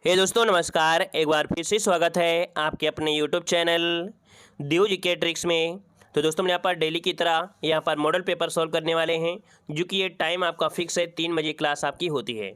हे दोस्तों नमस्कार। एक बार फिर से स्वागत है आपके अपने यूट्यूब चैनल दियो जीके ट्रिक्स में। तो दोस्तों हम यहाँ पर डेली की तरह यहाँ पर मॉडल पेपर सॉल्व करने वाले हैं, जो कि ये टाइम आपका फिक्स है, 3 बजे क्लास आपकी होती है।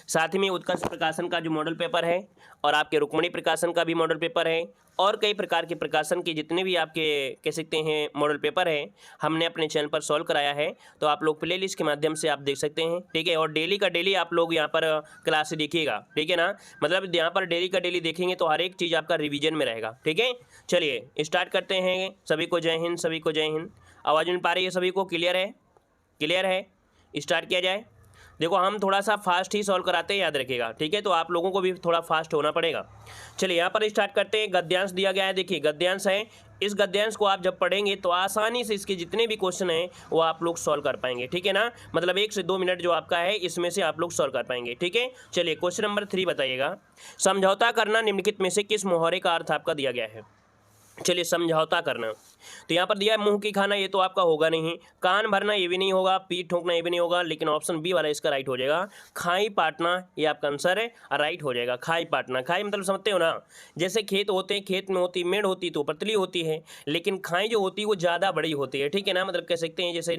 साथ ही में उत्कर्ष प्रकाशन का जो मॉडल पेपर है और आपके रुक्मिणी प्रकाशन का भी मॉडल पेपर है और कई प्रकार के प्रकाशन के जितने भी आपके कह सकते हैं मॉडल पेपर है, हमने अपने चैनल पर सॉल्व कराया है। तो आप लोग प्लेलिस्ट के माध्यम से आप देख सकते हैं, ठीक है। और डेली का डेली आप लोग यहाँ पर क्लास देखिएगा, ठीक है ना। मतलब यहाँ पर डेली का डेली देखेंगे तो हर एक चीज़ आपका रिवीजन में रहेगा, ठीक है। चलिए स्टार्ट करते हैं। सभी को जय हिंद, सभी को जय हिंद। आवाज़ मिल पा रही है सभी को? क्लियर है? क्लियर है? स्टार्ट किया जाए। देखो हम थोड़ा सा फास्ट ही सॉल्व कराते हैं, याद रखिएगा, ठीक है। तो आप लोगों को भी थोड़ा फास्ट होना पड़ेगा। चलिए यहाँ पर स्टार्ट करते हैं। गद्यांश दिया गया है, देखिए गद्यांश है। इस गद्यांश को आप जब पढ़ेंगे तो आसानी से इसके जितने भी क्वेश्चन हैं वो आप लोग सॉल्व कर पाएंगे, ठीक है ना। मतलब 1 से 2 मिनट जो आपका है इसमें से आप लोग सॉल्व कर पाएंगे, ठीक है। चलिए क्वेश्चन नंबर 3 बताइएगा। समझौता करना निम्नलिखित में से किस मुहावरे का अर्थ आपका दिया गया है? चलिए समझौता करना, तो यहाँ पर दिया है मुंह की खाना, ये तो आपका होगा नहीं। कान भरना ये भी नहीं होगा। पीठ ठोंकना ये भी नहीं होगा। लेकिन ऑप्शन बी वाला इसका राइट हो जाएगा। खाई पाटना ये आपका आंसर है, राइट हो जाएगा। खाई पाटना, खाई मतलब समझते हो ना, जैसे खेत होते हैं, खेत में होती मेड़ होती तो पतली होती है, लेकिन खाई जो होती है वो ज़्यादा बड़ी होती है, ठीक है ना। मतलब कह सकते हैं जैसे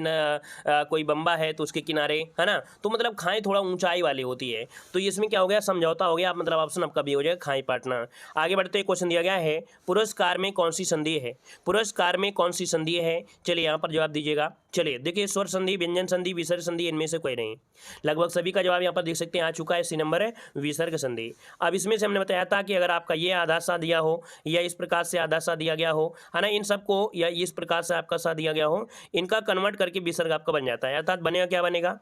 कोई बम्बा है तो उसके किनारे है ना, तो मतलब खाई थोड़ा ऊंचाई वाली होती है। तो इसमें क्या हो गया? समझौता हो गया। मतलब ऑप्शन आपका बी हो जाएगा, खाई पाटना। आगे बढ़ते हैं। क्वेश्चन दिया गया है पुरस्कार में कौन सी संधि है? पुरस्कार में कौन सी संधि है? चलिए यहाँ पर जवाब दीजिएगा। चलिए देखिए, स्वर संधि, व्यंजन संधि, विसर्ग संधि, इनमें से कोई नहीं। लगभग सभी का जवाब यहाँ पर देख सकते हैं आ चुका है। सी नंबर है विसर्ग संधि। अब इसमें से हमने बताया था कि अगर आपका ये आधा सा दिया हो या इस प्रकार से आधा सा दिया गया हो, है ना, इन सबको या इस प्रकार से आपका सा दिया गया हो, इनका कन्वर्ट करके विसर्ग आपका बन जाता है। अर्थात बनेगा क्या बनेगा?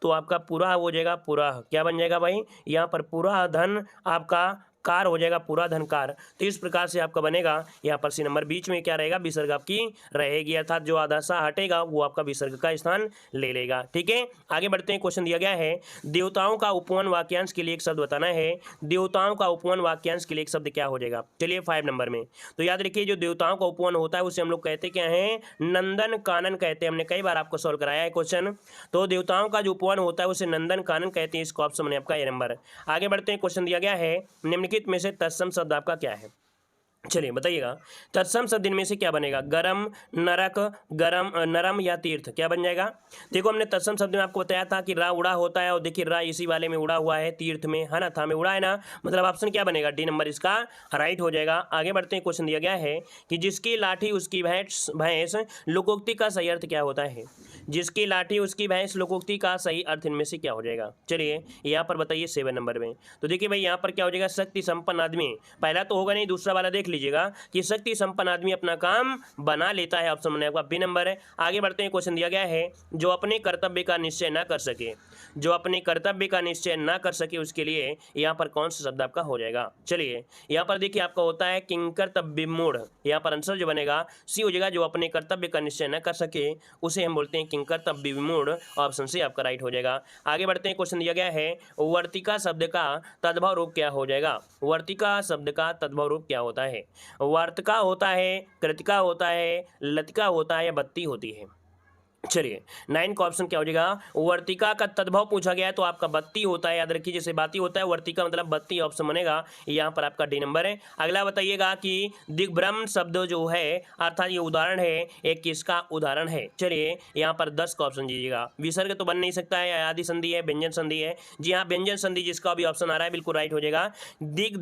तो आपका पूरा हो जाएगा। पूरा क्या बन जाएगा भाई? यहाँ पर पूरा धन आपका कार हो जाएगा, पूरा धनकार। तो इस प्रकार से आपका बनेगा। यहाँ पर सी नंबर बीच में क्या रहेगा? विसर्ग आपकी रहेगी, अर्थात जो आधा सा हटेगा वो आपका विसर्ग का स्थान ले लेगा, ठीक है। आगे बढ़ते हैं। क्वेश्चन दिया गया है देवताओं का उपवन वाक्यांश के लिए एक शब्द बताना है। देवताओं का उपवन वाक्यांश के लिए एक शब्द क्या हो जाएगा? चलिए 5 नंबर में तो याद रखिए, जो देवताओं का उपवन होता है उसे हम लोग कहते क्या है? नंदन कानन कहते हैं। हमने कई बार आपको सॉल्व कराया है क्वेश्चन। तो देवताओं का जो उपवन होता है उसे नंदन कानन कहते हैं। इसको ऑप्शन में आपका ए नंबर। आगे बढ़ते हैं। क्वेश्चन दिया गया है निम्नलिखित में से तत्सम शब्द आपका क्या है? चलिए बताइएगा। तत्सम शब्द इनमें से क्या बनेगा? गरम, नरक, गरम, नरम या तीर्थ, क्या बन जाएगा? देखो हमने तत्सम शब्द में आपको बताया था कि रा उड़ा होता है, और देखिए रा इसी वाले में उड़ा हुआ है, तीर्थ में, है ना, था में उड़ा है ना। मतलब ऑप्शन क्या बनेगा? डी नंबर इसका राइट हो जाएगा। आगे बढ़ते हैं। क्वेश्चन दिया गया है कि जिसकी लाठी उसकी भैंस भैंस लोकोक्ति का सही अर्थ क्या होता है? जिसकी लाठी उसकी भैंस लोकोक्ति का सही अर्थ इनमें से क्या हो जाएगा? चलिए यहाँ पर बताइए 7 नंबर में। तो देखिए भाई यहाँ पर क्या हो जाएगा? शक्ति संपन्न आदमी। पहला तो होगा नहीं, दूसरा वाला देख लीजिएगा कि शक्ति संपन्न आदमी अपना काम बना लेता है। ऑप्शन में आपका बी नंबर है। आगे बढ़ते हैं। क्वेश्चन दिया गया है जो अपने कर्तव्य का निश्चय ना कर सके, जो अपने कर्तव्य का निश्चय ना कर सके उसके लिए यहाँ पर कौन सा शब्द आपका हो जाएगा? चलिए यहाँ पर देखिए आपका होता है किंकर्तव्य मूढ़। यहाँ पर आंसर जो बनेगा सी हो जाएगा। जो अपने कर्तव्य का निश्चय न कर सके उसे हम बोलते हैं किंकर्तव्य मूढ़। ऑप्शन सी आपका राइट हो जाएगा। आगे बढ़ते हैं। क्वेश्चन दिया गया है वर्तिका शब्द का तद्भव रूप क्या हो जाएगा? वर्तिका शब्द का तद्भव रूप क्या होता है? वार्तिका होता है, कृतिका होता है, लतिका होता है या बत्ती होती है? चलिए 9 का ऑप्शन क्या हो जाएगा? वर्तिका का तद्भव पूछा गया है तो आपका बत्ती होता है। याद रखिए, जैसे बाती होता है वर्तिका मतलब बत्ती, ऑप्शन बनेगा यहाँ पर आपका डी नंबर है। अगला बताइएगा कि दिग्भ्रम शब्द जो है अर्थात ये उदाहरण है, एक किसका उदाहरण है? चलिए यहाँ पर 10 का ऑप्शन दीजिएगा। विसर्ग तो बन नहीं सकता है, आदि संधि है, व्यंजन संधि है। जी हाँ, व्यंजन संधि जिसका भी ऑप्शन आ रहा है बिल्कुल राइट हो जाएगा। दिक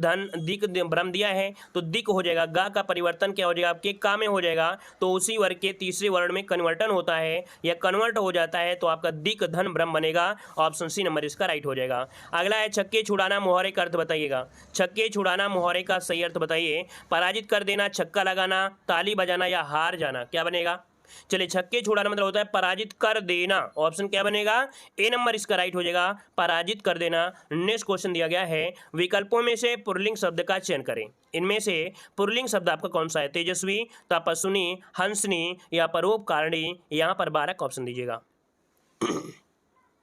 भ्रम दिया है तो दिक हो जाएगा। गा का परिवर्तन क्या हो जाएगा? आपके का में हो जाएगा, तो उसी वर्ग के तीसरे वर्ण में कन्वर्टन होता है या कन्वर्ट हो जाता है तो आपका दिक धन भ्रम बनेगा। ऑप्शन सी नंबर इसका राइट हो जाएगा। अगला है छक्के छुड़ाना मुहावरे का अर्थ बताइएगा। छक्के छुड़ाना मुहावरे का सही अर्थ बताइए। पराजित कर देना, छक्का लगाना, ताली बजाना या हार जाना, क्या बनेगा? चलिए छक्के छुड़ाना मतलब होता है पराजित कर देना। ऑप्शन क्या बनेगा? ए नंबर इसका राइट हो जाएगा, पराजित कर देना। नेक्स्ट क्वेश्चन दिया गया है विकल्पों में से पुल्लिंग शब्द का चयन करें। इनमें से पुल्लिंग शब्द आपका कौन सा है? तेजस्वी, तपस्विनी, हंसनी या परोपकारिणी? यहाँ पर 12 का ऑप्शन दीजिएगा।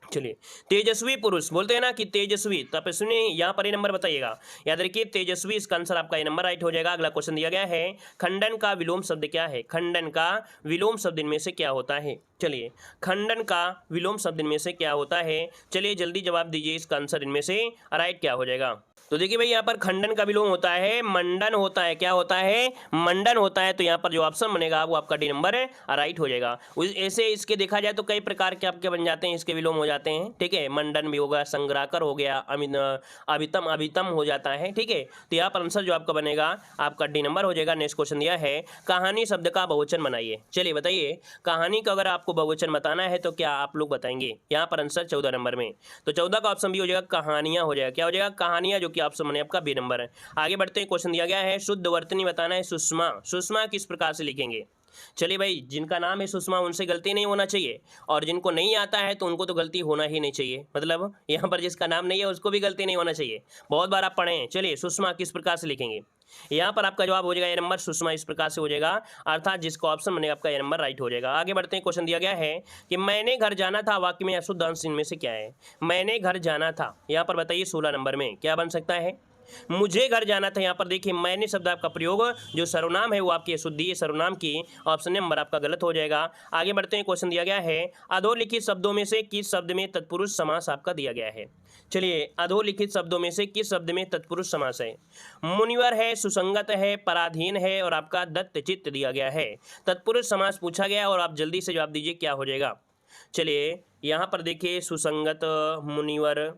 चलिए तेजस्वी पुरुष बोलते हैं ना कि तेजस्वी, तपस्विनी, यहाँ पर ये नंबर बताइएगा। याद रखिए तेजस्वी इसका आंसर आपका ये नंबर राइट हो जाएगा। अगला क्वेश्चन दिया गया है खंडन का विलोम शब्द क्या है? खंडन का विलोम शब्द इनमें से क्या होता है? चलिए खंडन का विलोम शब्द इनमें से क्या होता है? चलिए जल्दी जवाब दीजिए, इसका आंसर इनमें से राइट क्या हो जाएगा? तो देखिए भाई यहाँ पर खंडन का विलोम होता है मंडन होता है, क्या होता है, मंडन होता है। तो यहाँ पर जो ऑप्शन बनेगा वो आपका डी नंबर राइट हो जाएगा। ऐसे इसके देखा जाए तो कई प्रकार के आपके बन जाते हैं, इसके विलोम हो जाते हैं, ठीक है। मंडन भी होगा, संग्राकर हो गया, अभितम अभितम हो जाता है, ठीक है। तो यहाँ पर आंसर जो आपका बनेगा आपका डी नंबर हो जाएगा। नेक्स्ट क्वेश्चन दिया है कहानी शब्द का बहुवचन बनाइए। चलिए बताइए, कहानी का अगर आपको बहुवचन बताना है तो क्या आप लोग बताएंगे। यहाँ पर आंसर 14 नंबर में, तो 14 का ऑप्शन भी हो जाएगा कहानियां हो जाएगा, क्या हो जाएगा, कहानियां, जो कि ऑप्शन बने आपका बी नंबर है। आगे बढ़ते हैं, क्वेश्चन दिया गया है शुद्ध वर्तनी बताना है सुषमा। सुषमा किस प्रकार से लिखेंगे। चलिए भाई, जिनका नाम है सुषमा उनसे गलती नहीं होना चाहिए, और जिनको नहीं आता है तो उनको तो गलती होना ही नहीं चाहिए। मतलब यहाँ पर जिसका नाम नहीं है उसको भी गलती नहीं होना चाहिए, बहुत बार आप पढ़े हैं। चलिए, सुषमा किस प्रकार से लिखेंगे। यहाँ पर आपका जवाब हो जाएगा ए नंबर, सुषमा इस प्रकार से हो जाएगा, अर्थात जिसका ऑप्शन बनेगा आपका ए नंबर राइट हो जाएगा। आगे बढ़ते हैं, क्वेश्चन दिया गया है कि मैंने घर जाना था वाक्य में अशुद्ध अंश इनमें से क्या है। मैंने घर जाना था, यहाँ पर बताइए 16 नंबर में क्या बन सकता है। मुझे घर जाना था, यहाँ पर देखिए मैंने शब्द आपका प्रयोग, जो सर्वनाम है वो आपकी अशुद्धि है सर्वनाम की, ऑप्शन नंबर आपका गलत हो जाएगा। आगे बढ़ते हैं, क्वेश्चन दिया गया है अधोलिखित शब्दों में से किस शब्द में तत्पुरुष समास आपका दिया गया है। चलिए, अधोलिखित शब्दों में से किस शब्द में तत्पुरुष समास है। मुनिवर है, सुसंगत है, पराधीन है और आपका दत्तचित्त दिया गया है। तत्पुरुष समास पूछा गया और आप जल्दी से जवाब दीजिए क्या हो जाएगा। चलिए, यहाँ पर देखिए सुसंगत, मुनिवर,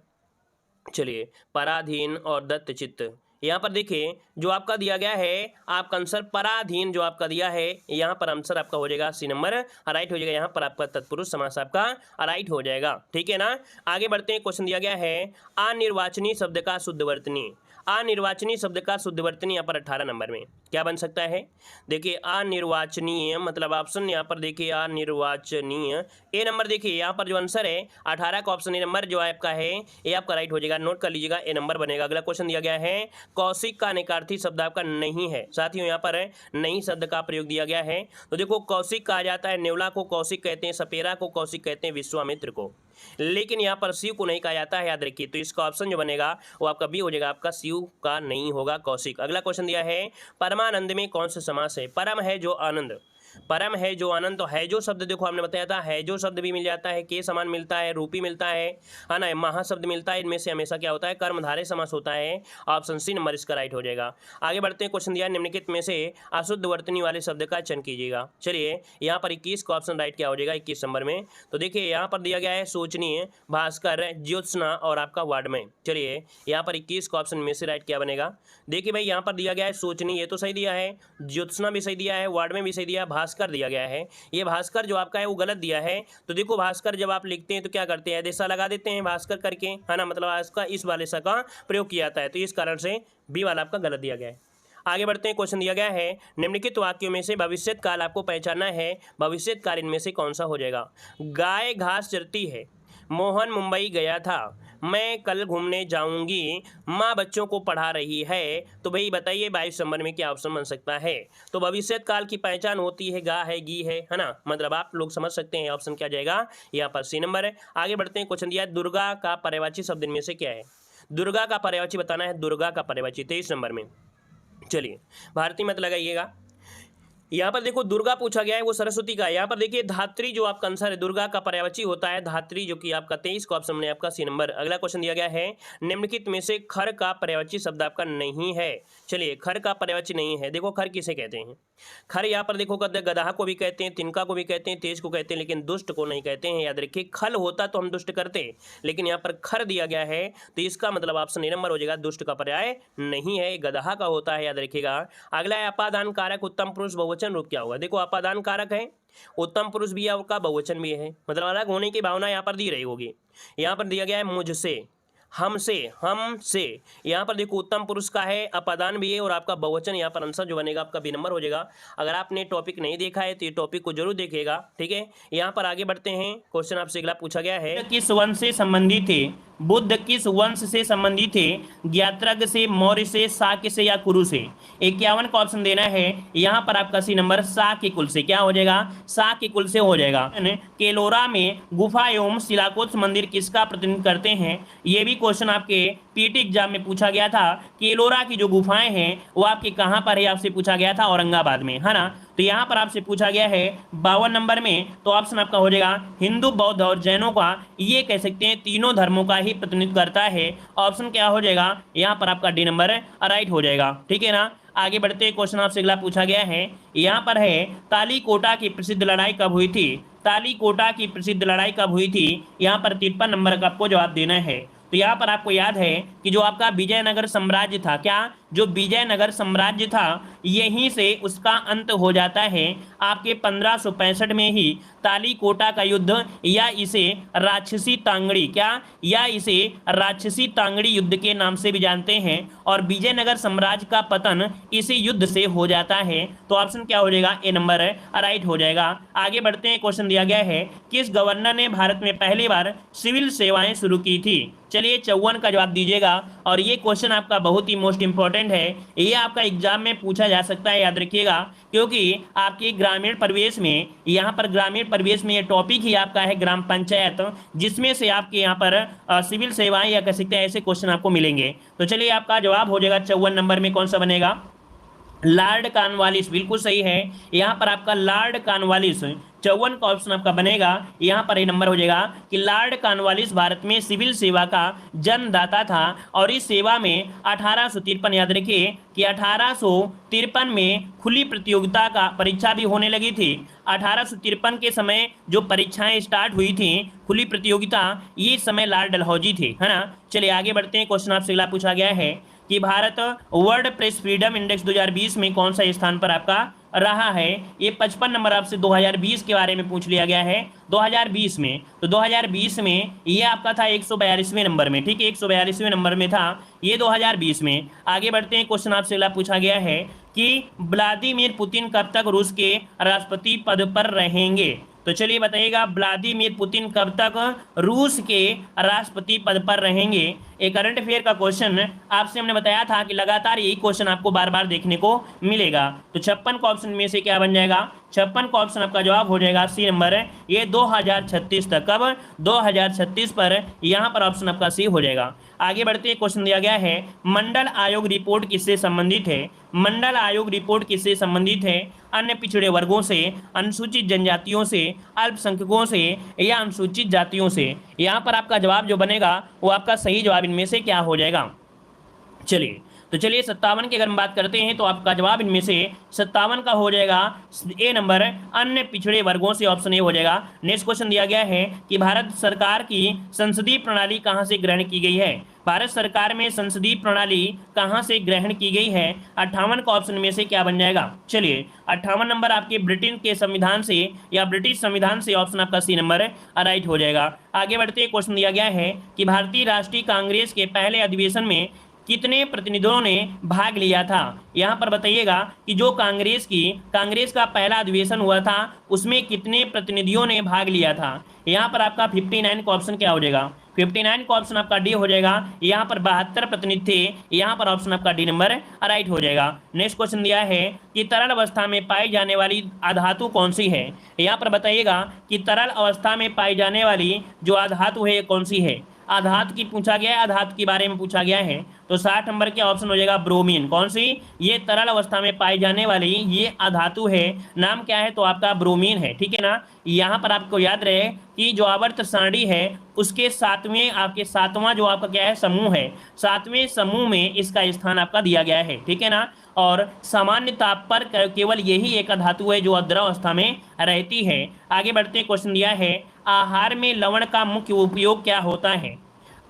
चलिए पराधीन और दत्तचित्त। यहाँ पर देखिए जो आपका दिया गया है आपका आंसर पराधीन, जो आपका दिया है यहाँ पर आंसर आपका हो जाएगा सी नंबर राइट हो जाएगा। यहाँ पर आपका तत्पुरुष समास आपका राइट हो जाएगा, ठीक है ना। आगे बढ़ते हैं, क्वेश्चन दिया गया है अनिर्वाचनीय शब्द का शुद्ध वर्तनी। अनिर्वाचनीय शब्द का शुद्ध वर्तनी यहाँ पर 18 नंबर में क्या बन सकता है। देखिए अनिर्वाचनीय मतलब ऑप्शन यहाँ पर देखिए अनिर्वाचनीय ए नंबर, देखिए यहाँ पर जो आंसर है 18 का ऑप्शन ए नंबर जो आपका है ये आपका राइट हो जाएगा, नोट कर लीजिएगा ए नंबर बनेगा। अगला क्वेश्चन दिया गया है कौशिक का अनेकार्थी शब्द आपका नहीं है। साथियों यहाँ पर नहीं शब्द का प्रयोग दिया गया है, तो देखो कौशिक कहा जाता है, नेवला को कौशिक कहते हैं, सपेरा को कौशिक कहते हैं, विश्वामित्र को, लेकिन यहाँ पर शिव को नहीं कहा जाता है, याद रखिए। तो इसका ऑप्शन जो बनेगा वो आपका बी हो जाएगा, आपका शिव का नहीं होगा, कौशिक। अगला क्वेश्चन दिया है परमानंद में कौन सा समास है। परम है जो आनंद, परम है जो आनंद, तो है जो शब्द देखो हमने बताया था है जो शब्द भी मिल जाता है, के समान मिलता है, रूपी मिलता है ना, महाशब्द मिलता है, इनमें से हमेशा क्या होता है कर्मधारय समास होता है। ऑप्शन सी नंबर इसका राइट हो जाएगा। आगे बढ़ते हैं, क्वेश्चन दिया निम्नलिखित में से अशुद्ध वर्तनी वाले शब्द का चयन कीजिएगा। चलिए यहाँ पर 21 का ऑप्शन राइट क्या हो जाएगा 21 नंबर में। तो देखिए यहाँ पर दिया गया है सोचनीय, भास्कर, ज्योत्सना और आपका वार्डमय। चलिए यहाँ पर 21 का ऑप्शन में से राइट क्या बनेगा। देखिए भाई यहाँ पर दिया गया है सोचनीय, ये तो सही दिया है, ज्योत्सना भी सही दिया है, वार्डमय भी सही दिया है, भास्कर दिया गया है। ये भास्कर जो आपका है वो गलत दिया है। तो देखो भास्कर जब आप लिखते हैं तो क्या करते हैं दिशा लगा देते हैं भास्कर करके, है ना, मतलब इसका इस वाले सा का प्रयोग किया जाता है, तो इस कारण से बी वाला आपका गलत दिया गया है। आगे बढ़ते हैं, क्वेश्चन दिया गया है निम्नलिखित वाक्यों में से भविष्यत काल आपको पहचानना है, भविष्यत काल इनमें से कौन सा हो जाएगा। गाय घास चरती है, मोहन मुंबई गया था, मैं कल घूमने जाऊंगी, माँ बच्चों को पढ़ा रही है। तो भाई बताइए 22 नंबर में क्या ऑप्शन बन सकता है। तो भविष्यत काल की पहचान होती है गा है गी है ना, मतलब आप लोग समझ सकते हैं ऑप्शन क्या जाएगा यहाँ पर सी नंबर है। आगे बढ़ते हैं, क्वेश्चन दिया है दुर्गा का पर्यायवाची शब्द इनमें से क्या है। दुर्गा का पर्यायवाची बताना है, दुर्गा का पर्यायवाची 23 नंबर में। चलिए भारती मत लगाइएगा। यहाँ पर देखो दुर्गा पूछा गया है वो सरस्वती का, यहाँ पर देखिए धात्री जो आपका आंसर है दुर्गा का पर्यायवाची होता है धात्री, जो कि आपका 23 को ऑप्शन में आपका सी नंबर। अगला क्वेश्चन दिया गया है निम्नलिखित में से खर का पर्यायवाची शब्द आपका नहीं है। चलिए खर का पर्यायवाची नहीं है, देखो खर किसे कहते हैं। खर यहाँ पर देखो कहते हैं गधा को भी कहते हैं, तिनका को भी कहते हैं, तेज को कहते हैं, लेकिन दुष्ट को नहीं कहते हैं। याद रखिए खल होता तो हम दुष्ट करते, लेकिन यहाँ पर खर दिया गया है तो इसका मतलब ऑप्शन ए नंबर हो जाएगा, दुष्ट का पर्याय नहीं है, गधा का होता है, याद रखिएगा। अगला है अपादान कारक उत्तम पुरुष बहुवचन रूप क्या होगा। देखो अपादान कारक है, उत्तम पुरुष भी है, आपका बहुवचन भी है, मतलब अलग होने की भावना यहाँ पर दी रही होगी। यहाँ पर दिया गया है मुझसे, हमसे, हमसे, यहाँ पर देखो उत्तम पुरुष का है, अपादान भी है और आपका बहुवचन, यहाँ पर आंसर जो बनेगा आपका बी नंबर हो जाएगा। अगर आपने टॉपिक नहीं देखा है तो ये टॉपिक को जरूर देखिएगा, ठीक है। यहाँ पर आगे बढ़ते हैं, क्वेश्चन आपसे अगला पूछा गया है किस वंश से संबंधित थे, बुद्ध किस वंश से संबंधित थे, ज्ञात्रज्ञ से, मौर्य से, शाक्य से या कुरु से। 51 का ऑप्शन देना है, यहाँ पर आपका सी नंबर शाक्य कुल से क्या हो जाएगा, शाक्य कुल से हो जाएगा। केलोरा में गुफा एवं शिलाकोत्स मंदिर किसका प्रतिनिधित्व करते हैं, ये भी क्वेश्चन आपके पीटी एग्जाम में पूछा गया था। केलोरा की जो गुफाएं हैं वो आपके कहां पर है, आपसे पूछा गया था औरंगाबाद में, है ना। तो यहाँ पर आपसे पूछा गया है 52 नंबर में, तो ऑप्शन आपका हो जाएगा हिंदू, बौद्ध और जैनों का, ये कह सकते हैं तीनों धर्मों का ही प्रतिनिधित्व करता है। ऑप्शन क्या हो जाएगा यहाँ पर आपका डी नंबर राइट हो जाएगा, ठीक है ना। आगे बढ़ते हैं, क्वेश्चन आपसे अगला पूछा गया है, यहाँ पर है तालीकोटा की प्रसिद्ध लड़ाई कब हुई थी। तालीकोटा की प्रसिद्ध लड़ाई कब हुई थी, यहाँ पर 53 नंबर का आपको जवाब देना है। तो यहाँ पर आपको याद है कि जो आपका विजयनगर साम्राज्य था, क्या जो विजयनगर साम्राज्य था यहीं से उसका अंत हो जाता है आपके 1565 में ही। तालीकोटा का युद्ध या इसे राक्षसी तांगड़ी, क्या या इसे राक्षसी तांगड़ी युद्ध के नाम से भी जानते हैं, और विजयनगर साम्राज्य का पतन इसी युद्ध से हो जाता है। तो ऑप्शन क्या हो जाएगा ए नंबर राइट हो जाएगा। आगे बढ़ते हैं, क्वेश्चन दिया गया है किस गवर्नर ने भारत में पहली बार सिविल सेवाएं शुरू की थी। चलिए 54 का जवाब दीजिएगा, और ये क्वेश्चन आपका बहुत ही मोस्ट इंपॉर्टेंट है, ये आपका एग्जाम में पूछा जा सकता है, याद रखिएगा, क्योंकि आपके ग्रामीण परिवेश में, यहाँ पर ग्रामीण परिवेश में ये टॉपिक ही आपका है ग्राम पंचायत, जिसमें से आपके यहाँ पर सिविल सेवाएं या कह सकते हैं ऐसे क्वेश्चन आपको मिलेंगे। तो चलिए आपका जवाब हो जाएगा 54 नंबर में कौन सा बनेगा, लॉर्ड कॉर्नवालिस, बिल्कुल सही है। यहाँ पर आपका लॉर्ड कॉर्नवालिस 54 का ऑप्शन आपका बनेगा। यहाँ पर ये नंबर हो जाएगा कि लॉर्ड कॉर्नवालिस भारत में सिविल सेवा का जन्मदाता था, और इस सेवा में 1853, याद रखिए कि 1853 में खुली प्रतियोगिता का परीक्षा भी होने लगी थी। 1853 के समय जो परीक्षाएं स्टार्ट हुई थी खुली प्रतियोगिता, ये समय लॉर्ड डलहौजी थे, है ना। चलिए आगे बढ़ते हैं, क्वेश्चन आपसे अगला पूछा गया है कि Bharat world press freedom index 2020 में कौन सा स्थान पर आपका रहा है। ये 55 नंबर आपसे 2020 के बारे में पूछ लिया गया है 2020 में। तो 2020 में ये आपका था 142वें नंबर में, ठीक है, 142वें नंबर में था ये 2020 में। आगे बढ़ते हैं, क्वेश्चन आपसे अगला पूछा गया है कि व्लादिमीर पुतिन कब तक रूस के राष्ट्रपति पद पर रहेंगे। तो चलिए बताइएगा व्लादिमीर पुतिन कब तक रूस के राष्ट्रपति पद पर रहेंगे। एक करंट अफेयर का क्वेश्चन आपसे हमने बताया था कि लगातार यही क्वेश्चन आपको बार बार देखने को मिलेगा। तो 56 का ऑप्शन में से क्या बन जाएगा, 56 का ऑप्शन आपका जवाब हो जाएगा सी नंबर, ये 2036 तक, कब 2036 पर, यहाँ पर ऑप्शन आपका सी हो जाएगा। आगे बढ़ते क्वेश्चन दिया गया है मंडल आयोग रिपोर्ट किससे संबंधित है। मंडल आयोग रिपोर्ट किससे संबंधित है, अन्य पिछड़े वर्गों से, अनुसूचित जनजातियों से, अल्पसंख्यकों से या अनुसूचित जातियों से। यहाँ पर आपका जवाब जो बनेगा वो आपका सही जवाब इनमें से क्या हो जाएगा। चलिए 57 की अगर हम बात करते हैं तो आपका जवाब इनमें से 57 का हो जाएगा ए नंबर, अन्य पिछड़े वर्गों से, ऑप्शन ए हो जाएगा। नेक्स्ट क्वेश्चन दिया गया है कि भारत सरकार की संसदीय प्रणाली कहां से ग्रहण की गई है। भारत सरकार में संसदीय प्रणाली कहां से ग्रहण की गई है, 58 का ऑप्शन में से क्या बन जाएगा। चलिए 58 नंबर आपके ब्रिटेन के संविधान से या ब्रिटिश संविधान से, ऑप्शन आपका सी नंबर राइट हो जाएगा। आगे बढ़ते क्वेश्चन दिया गया है कि भारतीय राष्ट्रीय कांग्रेस के पहले अधिवेशन में कितने प्रतिनिधियों ने भाग लिया था। यहाँ पर बताइएगा कि जो कांग्रेस का पहला अधिवेशन हुआ था उसमें कितने प्रतिनिधियों ने भाग लिया था। यहाँ पर आपका 59 का ऑप्शन क्या हो जाएगा, 59 का ऑप्शन आपका डी हो जाएगा। यहाँ पर 72 प्रतिनिधि थे, यहाँ पर ऑप्शन आपका डी नंबर राइट हो जाएगा। नेक्स्ट क्वेश्चन दिया है कि तरल अवस्था में पाई जाने वाली अधातु कौन सी है। यहाँ पर बताइएगा कि तरल अवस्था में पाई जाने वाली जो अधातु है कौन सी है। आधात की पूछा गया है, आधात के बारे में पूछा गया है, तो 60 नंबर के ऑप्शन हो जाएगा ब्रोमीन। कौन सी, ये तरल अवस्था में पाई जाने वाली ये अधातु है, नाम क्या है, तो आपका ब्रोमीन है, ठीक है ना। यहाँ पर आपको याद रहे कि जो आवर्त सारणी है उसके सातवां जो आपका क्या है समूह है, 7वें समूह में इसका स्थान आपका दिया गया है, ठीक है ना। और सामान्य ताप पर केवल यही एक धातु है जो द्रव अवस्था में रहती है। आगे बढ़ते क्वेश्चन दिया है आहार में लवण का मुख्य उपयोग क्या होता है।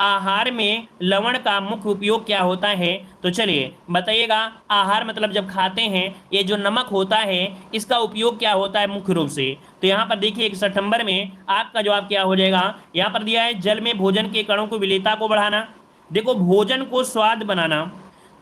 आहार में लवण का मुख्य उपयोग क्या होता है, तो चलिए बताइएगा। आहार मतलब जब खाते हैं ये जो नमक होता है इसका उपयोग क्या होता है मुख्य रूप से। तो यहाँ पर देखिए 61 नंबर में आपका जवाब क्या हो जाएगा। यहाँ पर दिया है जल में भोजन के कणों की विलेयता को बढ़ाना, देखो भोजन को स्वाद बनाना।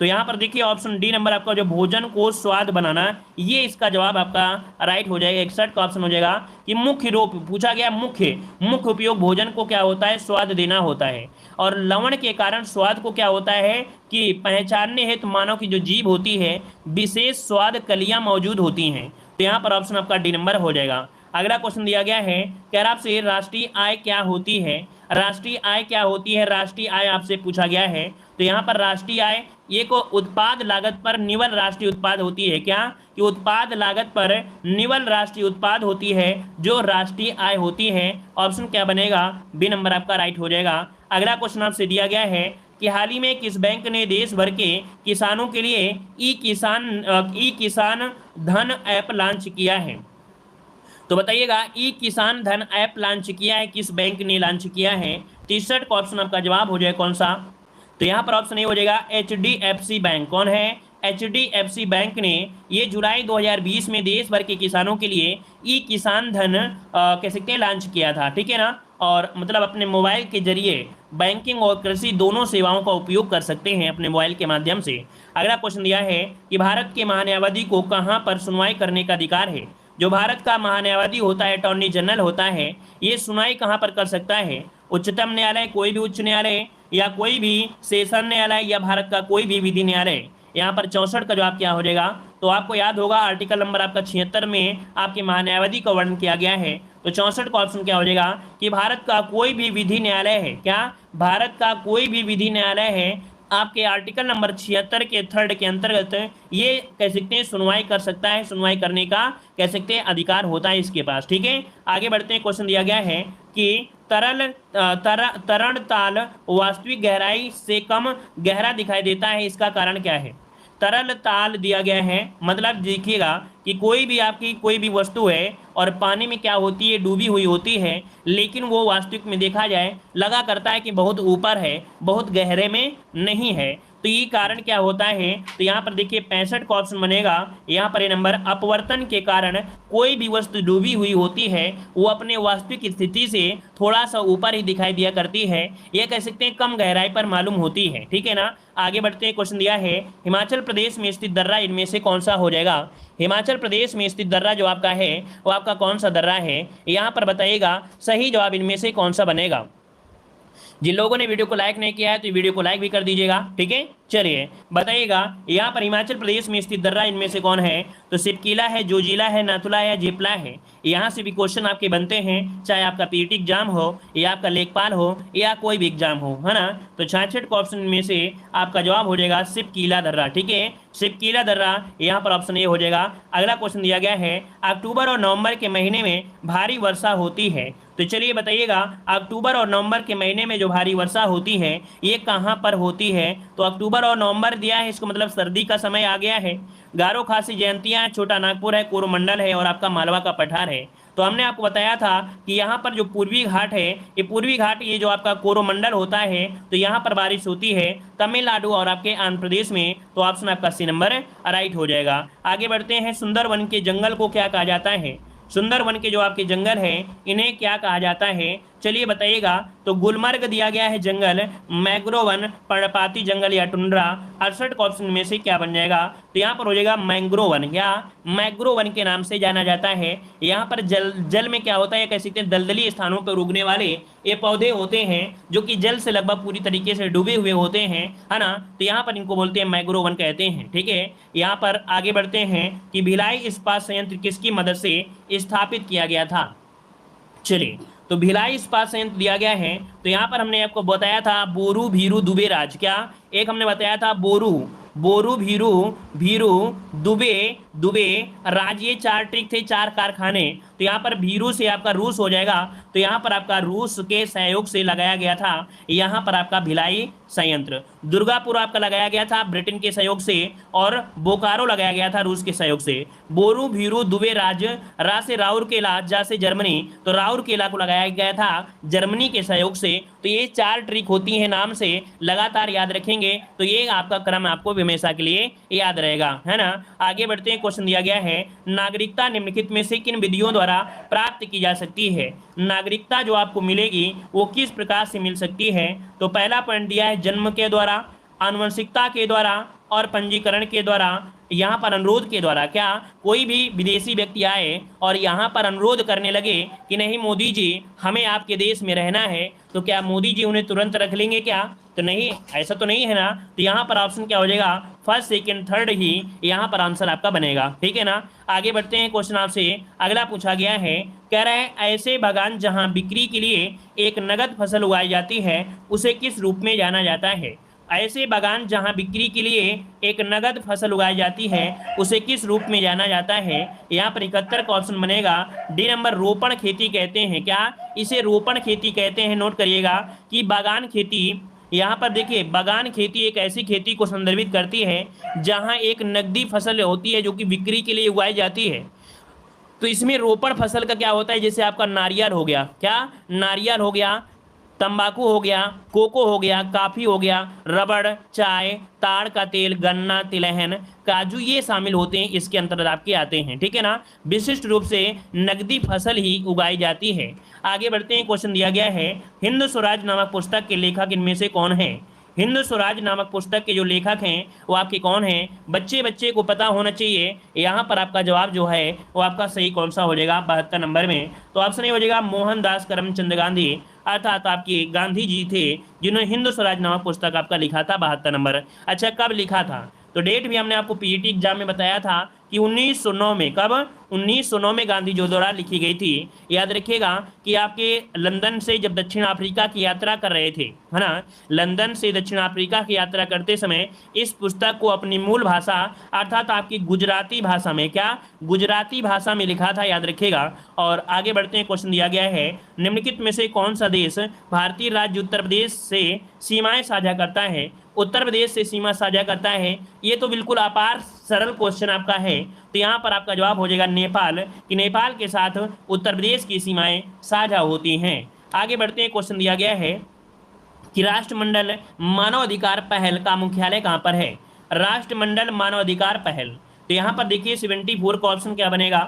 तो यहाँ पर देखिए ऑप्शन डी नंबर आपका जो भोजन को स्वाद बनाना, ये इसका जवाब आपका राइट हो जाएगा। 61 का ऑप्शन हो जाएगा कि मुख्य रूप पूछा गया, मुख्य उपयोग भोजन को क्या होता है, स्वाद देना होता है। और लवण के कारण स्वाद को क्या होता है कि पहचानने हेतु मानव की जो जीभ होती है विशेष स्वाद कलियां मौजूद होती हैं। तो यहाँ पर ऑप्शन आपका डी नंबर हो जाएगा। अगला क्वेश्चन दिया गया है कह रहा आपसे राष्ट्रीय आय क्या होती है। राष्ट्रीय आय क्या होती है, राष्ट्रीय आय आपसे पूछा गया है। तो यहाँ पर राष्ट्रीय आय ये को उत्पाद लागत पर निवल राष्ट्रीय उत्पाद होती है। क्या कि उत्पाद लागत पर निवल राष्ट्रीय उत्पाद होती है जो राष्ट्रीय आय होती है। ऑप्शन क्या बनेगा, बी नंबर आपका राइट हो जाएगा। अगला क्वेश्चन आपसे दिया गया है कि हाल ही में किस बैंक ने देश भर के किसानों के लिए ई किसान धन ऐप लॉन्च किया है। तो बताइएगा ई किसान धन ऐप लॉन्च किया है, किस बैंक ने लॉन्च किया है। 63 का ऑप्शन आपका जवाब हो जाए कौन सा, तो यहाँ पर ऑप्शन ए हो जाएगा HDFC बैंक। कौन है, HDFC बैंक ने ये जुलाई 2020 में देश भर के किसानों के लिए ई किसान धन कह सकते हैं लॉन्च किया था, ठीक है ना। और मतलब अपने मोबाइल के जरिए बैंकिंग और कृषि दोनों सेवाओं का उपयोग कर सकते हैं अपने मोबाइल के माध्यम से। अगला क्वेश्चन दिया है कि भारत के महान्यायवादी को कहाँ पर सुनवाई करने का अधिकार है। जो भारत का महान्यायवादी होता है, अटॉर्नी जनरल होता है, ये सुनवाई कहाँ पर कर सकता है, उच्चतम न्यायालय, कोई भी उच्च न्यायालय, या कोई भी सेशन न्यायालय, या भारत का कोई भी विधि न्यायालय। यहाँ पर 64 का जवाब क्या हो जाएगा, तो आपको याद होगा आर्टिकल नंबर आपका 76 में आपके महान्यायवादी का वर्णन किया गया है। तो 64 का ऑप्शन क्या हो जाएगा कि भारत का कोई भी विधि न्यायालय है। क्या भारत का कोई भी विधि न्यायालय है आपके आर्टिकल नंबर 76 के थर्ड के अंतर्गत ये कह सकते हैं सुनवाई कर सकता है, सुनवाई करने का कह सकते हैं अधिकार होता है इसके पास, ठीक है। आगे बढ़ते हैं, क्वेश्चन दिया गया है कि तरण ताल वास्तविक गहराई से कम गहरा दिखाई देता है, इसका कारण क्या है। तरल ताल दिया गया है, मतलब देखिएगा कि कोई भी आपकी कोई भी वस्तु है और पानी में क्या होती है, डूबी हुई होती है, लेकिन वो वास्तविक में देखा जाए लगा करता है कि बहुत ऊपर है, बहुत गहरे में नहीं है। तो ये कारण क्या होता है, तो यहाँ पर देखिए 65 का ऑप्शन बनेगा। यहाँ पर ये नंबर अपवर्तन के कारण कोई भी वस्तु डूबी हुई होती है वो अपने वास्तविक स्थिति से थोड़ा सा ऊपर ही दिखाई दिया करती है, यह कह सकते हैं कम गहराई पर मालूम होती है, ठीक है ना। आगे बढ़ते हैं, क्वेश्चन दिया है हिमाचल प्रदेश में स्थित दर्रा इनमें से कौन सा हो जाएगा। हिमाचल प्रदेश में स्थित दर्रा जो आपका है वो आपका कौन सा दर्रा है, यहाँ पर बताइएगा सही जवाब इनमें से कौन सा बनेगा। जिन लोगों ने वीडियो को लाइक नहीं किया है तो वीडियो को लाइक भी कर दीजिएगा, ठीक है। चलिए बताइएगा यहाँ पर हिमाचल प्रदेश में स्थित दर्रा इनमें से कौन है, तो सिपकीला है, जोजिला है, नाथुला है, जेपला है। यहाँ से भी क्वेश्चन आपके बनते हैं, चाहे आपका पीटी एग्जाम हो या आपका लेखपाल हो या कोई भी एग्जाम हो, है ना। तो 66 ऑप्शन में से आपका जवाब हो जाएगा सिपकीला दर्रा, ठीक है। सिपकीला दर्रा यहाँ पर ऑप्शन ए हो जाएगा। अगला क्वेश्चन दिया गया है अक्टूबर और नवंबर के महीने में भारी वर्षा होती है। तो चलिए बताइएगा अक्टूबर और नवंबर के महीने में जो भारी वर्षा होती है ये कहाँ पर होती है। तो अक्टूबर और नवंबर दिया है, इसको मतलब सर्दी का समय आ गया है। गारो खासी जयंतियाँ है, छोटा नागपुर है, कोरोमंडल है और आपका मालवा का पठार है। तो हमने आपको बताया था कि यहाँ पर जो पूर्वी घाट है, ये पूर्वी घाट ये जो आपका कोरोमंडल होता है, तो यहाँ पर बारिश होती है तमिलनाडु और आपके आंध्र प्रदेश में। तो ऑप्शन आपका सी नंबर राइट हो जाएगा। आगे बढ़ते हैं, सुंदरवन के जंगल को क्या कहा जाता है। सुंदरवन के जो आपके जंगल है इन्हें क्या कहा जाता है, चलिए बताइएगा। तो गुलमर्ग दिया गया है जंगल, मैंग्रोवन, पर्णपाती जंगल या टुंड्रा। 68 ऑप्शन में से क्या बन जाएगा, तो यहाँ पर हो जाएगा मैंग्रोवन, या मैंग्रोवन के नाम से जाना जाता है। यहाँ पर जल में क्या होता है, कह सकते हैं दलदली स्थानों पर उगने वाले ये पौधे होते हैं जो कि जल से लगभग पूरी तरीके से डूबे हुए होते हैं, है ना। तो यहाँ पर इनको बोलते हैं मैंग्रोवन कहते हैं, ठीक है। यहाँ पर आगे बढ़ते हैं कि भिलाई इस्पात संयंत्र किसकी मदद से स्थापित किया गया था। चलिए तो भिलाई इस्पात संयंत्र दिया गया है, तो यहाँ पर हमने आपको बताया था बोरू भीरू दुबे राज। क्या एक हमने बताया था बोरू भीरू दुबे राज, ये 4 ट्रिक थे, 4 कारखाने। तो यहाँ पर भीरू से आपका रूस हो जाएगा, तो यहाँ पर आपका रूस के सहयोग से लगाया गया था यहाँ पर आपका भिलाई संयंत्र। दुर्गापुर आपका लगाया गया था ब्रिटेन के सहयोग से, और बोकारो लगाया गया था रूस के सहयोग से। बोरू भीरू दुबे राज, रा से राउरकेला, जा से जर्मनी, तो राउरकेला को लगाया गया था जर्मनी के सहयोग से। तो ये 4 ट्रिक होती है, नाम से लगातार याद रखेंगे तो ये आपका क्रम आपको हमेशा के लिए याद रहेगा, है ना। आगे बढ़ते हैं, क्वेश्चन दिया गया है नागरिकता निम्नलिखित में से किन विधियों द्वारा प्राप्त की जा सकती है। नागरिकता जो आपको मिलेगी वो किस प्रकार से मिल सकती है। तो पहला पॉइंट दिया है जन्म के द्वारा, आनुवंशिकता के द्वारा और पंजीकरण के द्वारा, यहाँ पर अनुरोध के द्वारा। क्या कोई भी विदेशी व्यक्ति आए और यहाँ पर अनुरोध करने लगे कि नहीं मोदी जी हमें आपके देश में रहना है, तो क्या मोदी जी उन्हें तुरंत रख लेंगे क्या, तो नहीं, ऐसा तो नहीं है ना। तो यहाँ पर ऑप्शन क्या हो जाएगा, फर्स्ट सेकंड थर्ड ही यहाँ पर आंसर आपका बनेगा, ठीक है ना। आगे बढ़ते हैं, क्वेश्चन आपसे अगला पूछा गया है, कह रहा है ऐसे बागान जहाँ बिक्री के लिए एक नगद फसल उगाई जाती है उसे किस रूप में जाना जाता है। ऐसे बागान जहां बिक्री के लिए एक नगद फसल उगाई जाती है उसे किस रूप में जाना जाता है? यहाँ पर 71 का ऑप्शन बनेगा डी नंबर, रोपण खेती कहते हैं। क्या इसे रोपण खेती कहते हैं? नोट करिएगा कि बागान खेती, यहाँ पर देखिए बागान खेती एक ऐसी खेती को संदर्भित करती है जहां एक नकदी फसल होती है जो कि बिक्री के लिए उगाई जाती है। तो इसमें रोपण फसल का क्या होता है, जैसे आपका नारियल हो गया, क्या नारियल हो गया, तंबाकू हो गया, कोको हो गया, काफ़ी हो गया, रबड़, चाय, ताड़ का तेल, गन्ना, तिलहन, काजू, ये शामिल होते हैं, इसके अंतर्गत आपके आते हैं। ठीक है ना, विशिष्ट रूप से नकदी फसल ही उगाई जाती है। आगे बढ़ते हैं, क्वेश्चन दिया गया है हिंद स्वराज नामक पुस्तक के लेखक इनमें से कौन है? हिंद स्वराज नामक पुस्तक के जो लेखक हैं वो आपके कौन हैं? बच्चे बच्चे को पता होना चाहिए। यहाँ पर आपका जवाब जो है वो आपका सही कौन सा हो जाएगा 72 नंबर में? तो ऑप्शन ए हो जाएगा मोहनदास करमचंद गांधी, अर्थात आपके गांधी जी थे जिन्होंने हिंद स्वराज नामक पुस्तक आपका लिखा था 72 नंबर। अच्छा, कब लिखा था? तो डेट भी हमने आपको पीईटी एग्जाम में बताया था कि 1909 में। कब? 1909 में गांधी जी द्वारा लिखी गई थी। याद रखिएगा कि आपके लंदन से जब दक्षिण अफ्रीका की यात्रा कर रहे थे, है ना, लंदन से दक्षिण अफ्रीका की यात्रा करते समय इस पुस्तक को अपनी मूल भाषा अर्थात आपकी गुजराती भाषा में, क्या गुजराती भाषा में लिखा था, याद रखिएगा। और आगे बढ़ते हैं, क्वेश्चन दिया गया है निम्नलिखित में से कौन सा देश भारतीय राज्य उत्तर प्रदेश से सीमाएं साझा करता है? उत्तर प्रदेश से सीमा साझा करता है, ये तो बिल्कुल अपार सरल क्वेश्चन आपका है। तो यहाँ पर आपका जवाब हो जाएगा नेपाल, कि नेपाल के साथ उत्तर प्रदेश की सीमाएं साझा होती हैं। आगे बढ़ते हैं, क्वेश्चन दिया गया है कि राष्ट्रमंडल मानवाधिकार पहल का मुख्यालय कहाँ पर है? राष्ट्रमंडल मानवाधिकार पहल, तो यहाँ पर देखिए 74 का ऑप्शन क्या बनेगा?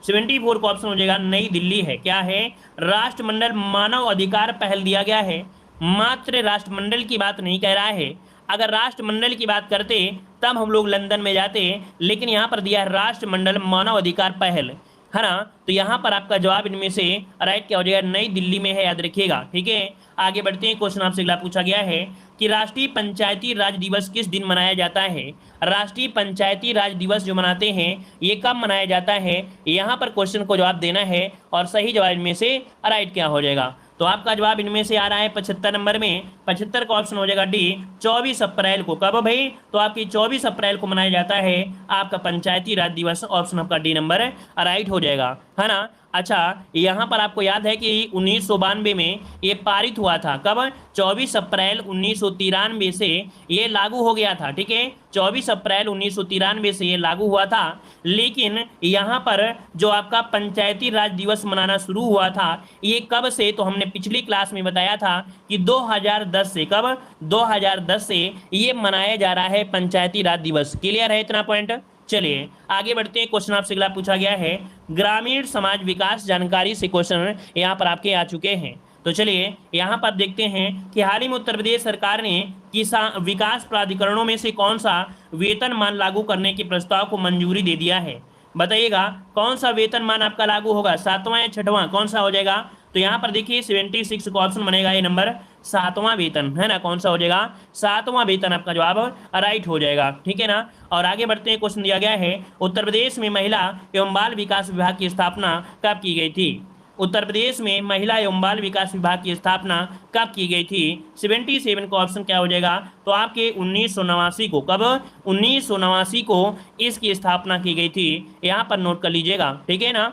74 का ऑप्शन हो जाएगा नई दिल्ली है। क्या है? राष्ट्रमंडल मानव अधिकार पहल दिया गया है, मात्र राष्ट्रमंडल की बात नहीं कह रहा है। अगर राष्ट्रमंडल की बात करते तब हम लोग लंदन में जाते, लेकिन यहाँ पर दिया है राष्ट्रमंडल मानव अधिकार पहल, है ना। तो यहाँ पर आपका जवाब इनमें से राइट क्या हो जाएगा? नई दिल्ली में है, याद रखिएगा। ठीक है, आगे बढ़ते हैं, क्वेश्चन आपसे अगला पूछा गया है कि राष्ट्रीय पंचायती राज दिवस किस दिन मनाया जाता है? राष्ट्रीय पंचायती राज दिवस जो मनाते हैं ये कब मनाया जाता है? यहाँ पर क्वेश्चन को जवाब देना है और सही जवाब इनमें से राइट क्या हो जाएगा? तो आपका जवाब इनमें से आ रहा है 75 नंबर में। 75 का ऑप्शन हो जाएगा डी, 24 अप्रैल को। कब भाई? तो आपकी 24 अप्रैल को मनाया जाता है आपका पंचायती राज दिवस। ऑप्शन आपका डी नंबर राइट हो जाएगा, है ना। अच्छा, यहाँ पर आपको याद है कि 1992 में ये पारित हुआ था। कब? 24 अप्रैल 1993 से ये लागू हो गया था। ठीक है, 24 अप्रैल 1993 से ये लागू हुआ था। लेकिन यहाँ पर जो आपका पंचायती राज दिवस मनाना शुरू हुआ था ये कब से? तो हमने पिछली क्लास में बताया था कि 2010 से। कब? 2010 से ये मनाया जा रहा है पंचायती राज दिवस। क्लियर है इतना पॉइंट? चलिए आगे बढ़ते हैं, क्वेश्चन आपसे अगला पूछा गया है ग्रामीण समाज विकास जानकारी से। क्वेश्चन यहाँ पर आपके आ चुके हैं। तो चलिए यहाँ पर देखते हैं कि हाल ही में उत्तर प्रदेश सरकार ने किसान विकास प्राधिकरणों में से कौन सा वेतनमान लागू करने के प्रस्ताव को मंजूरी दे दिया है? बताइएगा कौन सा वेतनमान आपका लागू होगा, 7वां या 6वां, कौन सा हो जाएगा? तो यहाँ पर देखिए 76 का ऑप्शन बनेगा, ये नंबर 7वां वेतन, है ना। कौन सा हो जाएगा? 7वां वेतन आपका जवाब राइट हो जाएगा। ठीक है ना। और आगे बढ़ते हैं, क्वेश्चन दिया गया है उत्तर प्रदेश में महिला एवं बाल विकास विभाग की स्थापना कब की गई थी? उत्तर प्रदेश में महिला एवं बाल विकास विभाग की स्थापना कब की गई थी? 77 का ऑप्शन क्या हो जाएगा? तो आपके 1989 को। कब? 1989 को इसकी स्थापना की गई थी, यहाँ पर नोट कर लीजिएगा। ठीक है ना।